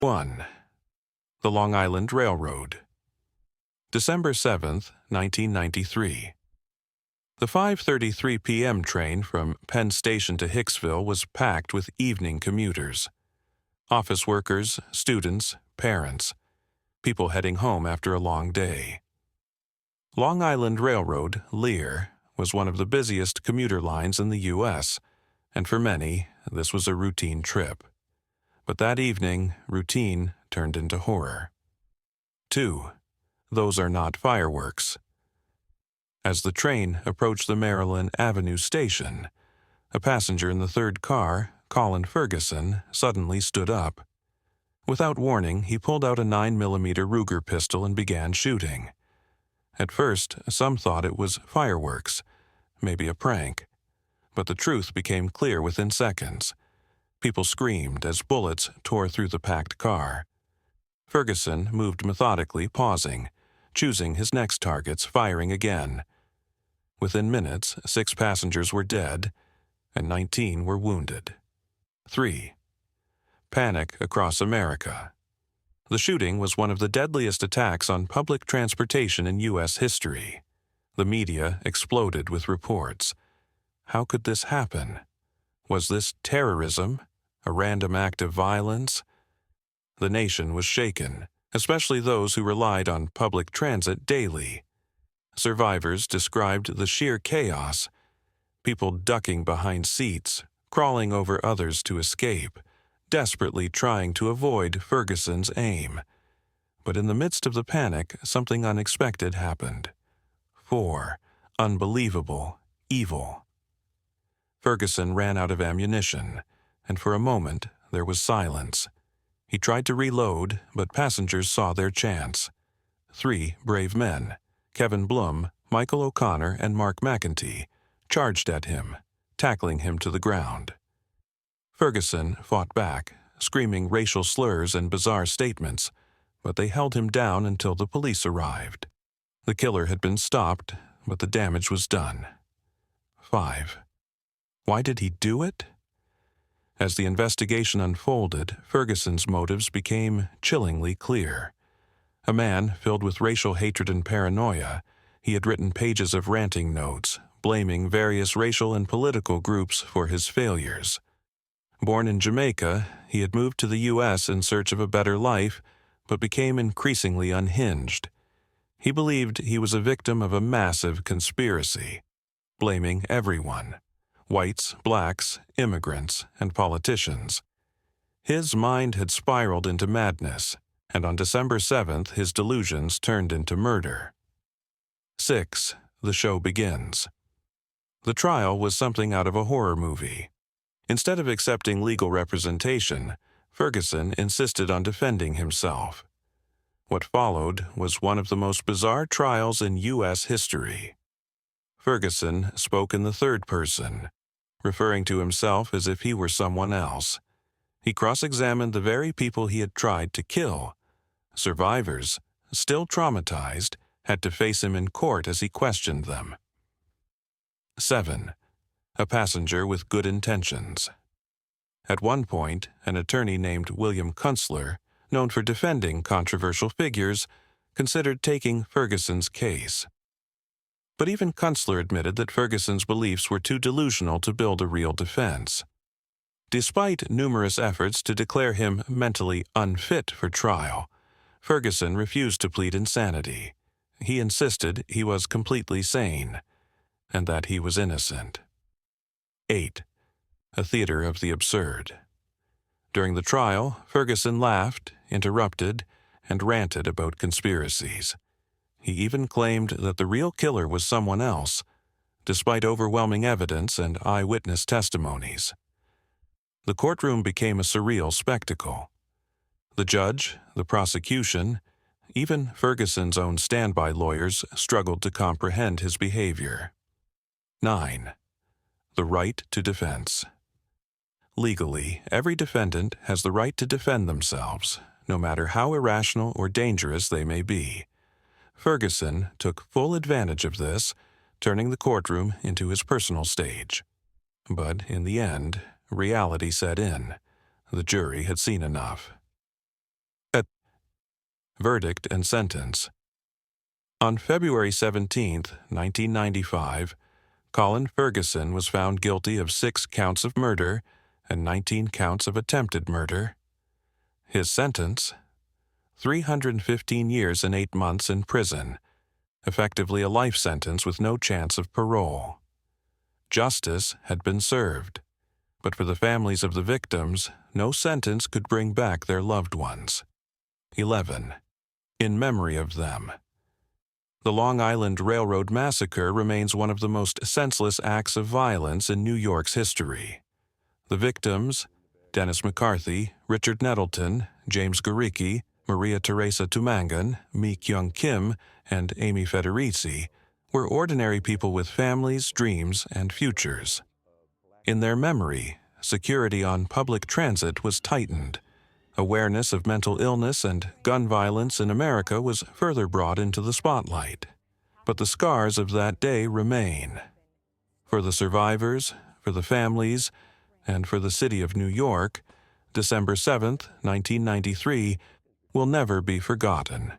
1. The Long Island Railroad. December 7, 1993. The 5:33 p.m. train from Penn Station to Hicksville was packed with evening commuters. Office workers, students, parents, people heading home after a long day. Long Island Railroad, LIRR, was one of the busiest commuter lines in the U.S., and for many, this was a routine trip. But that evening, routine turned into horror. 2. Those are not fireworks. As the train approached the Maryland Avenue station, a passenger in the third car, Colin Ferguson, suddenly stood up. Without warning, he pulled out a 9mm Ruger pistol and began shooting. At first, some thought it was fireworks, maybe a prank. But the truth became clear within seconds. People screamed as bullets tore through the packed car. Ferguson moved methodically, pausing, choosing his next targets, firing again. Within minutes, 6 passengers were dead, and 19 were wounded. 3. Panic across America. The shooting was one of the deadliest attacks on public transportation in U.S. history. The media exploded with reports. How could this happen? Was this terrorism? A random act of violence? The nation was shaken, especially those who relied on public transit daily. Survivors described the sheer chaos, people ducking behind seats, crawling over others to escape, desperately trying to avoid Ferguson's aim. But in the midst of the panic, something unexpected happened. 4. Unbelievable evil. Ferguson ran out of ammunition, and for a moment there was silence. He tried to reload, but passengers saw their chance. 3 brave men, Kevin Blum, Michael O'Connor, and Mark McEntee, charged at him, tackling him to the ground. Ferguson fought back, screaming racial slurs and bizarre statements, but they held him down until the police arrived. The killer had been stopped, but the damage was done. 5. Why did he do it? As the investigation unfolded, Ferguson's motives became chillingly clear. A man filled with racial hatred and paranoia, he had written pages of ranting notes, blaming various racial and political groups for his failures. Born in Jamaica, he had moved to the U.S. in search of a better life, but became increasingly unhinged. He believed he was a victim of a massive conspiracy, blaming everyone: whites, blacks, immigrants, and politicians. His mind had spiraled into madness, and on December 7th his delusions turned into murder. 6. The show begins. The trial was something out of a horror movie. Instead of accepting legal representation, Ferguson insisted on defending himself. What followed was one of the most bizarre trials in U.S. history. Ferguson spoke in the third person, referring to himself as if he were someone else. He cross-examined the very people he had tried to kill. Survivors, still traumatized, had to face him in court as he questioned them. 7. A passenger with good intentions. At one point, an attorney named William Kunstler, known for defending controversial figures, considered taking Ferguson's case. But even Kunstler admitted that Ferguson's beliefs were too delusional to build a real defense. Despite numerous efforts to declare him mentally unfit for trial, Ferguson refused to plead insanity. He insisted he was completely sane, and that he was innocent. 8. A theater of the absurd. During the trial, Ferguson laughed, interrupted, and ranted about conspiracies. He even claimed that the real killer was someone else, despite overwhelming evidence and eyewitness testimonies. The courtroom became a surreal spectacle. The judge, the prosecution, even Ferguson's own standby lawyers struggled to comprehend his behavior. 9. The right to defense. Legally, every defendant has the right to defend themselves, no matter how irrational or dangerous they may be. Ferguson took full advantage of this, turning the courtroom into his personal stage. But in the end, reality set in. The jury had seen enough. Verdict and Sentence. On February 17, 1995, Colin Ferguson was found guilty of 6 counts of murder and 19 counts of attempted murder. His sentence: 315 years and 8 months in prison, effectively a life sentence with no chance of parole. Justice had been served, but for the families of the victims, no sentence could bring back their loved ones. 11. In memory of them. The Long Island Railroad Massacre remains one of the most senseless acts of violence in New York's history. The victims, Dennis McCarthy, Richard Nettleton, James Garicki, Maria Teresa Tumangan, Mi Kyung Kim, and Amy Federici, were ordinary people with families, dreams, and futures. In their memory, security on public transit was tightened. Awareness of mental illness and gun violence in America was further brought into the spotlight. But the scars of that day remain. For the survivors, for the families, and for the city of New York, December 7, 1993, will never be forgotten.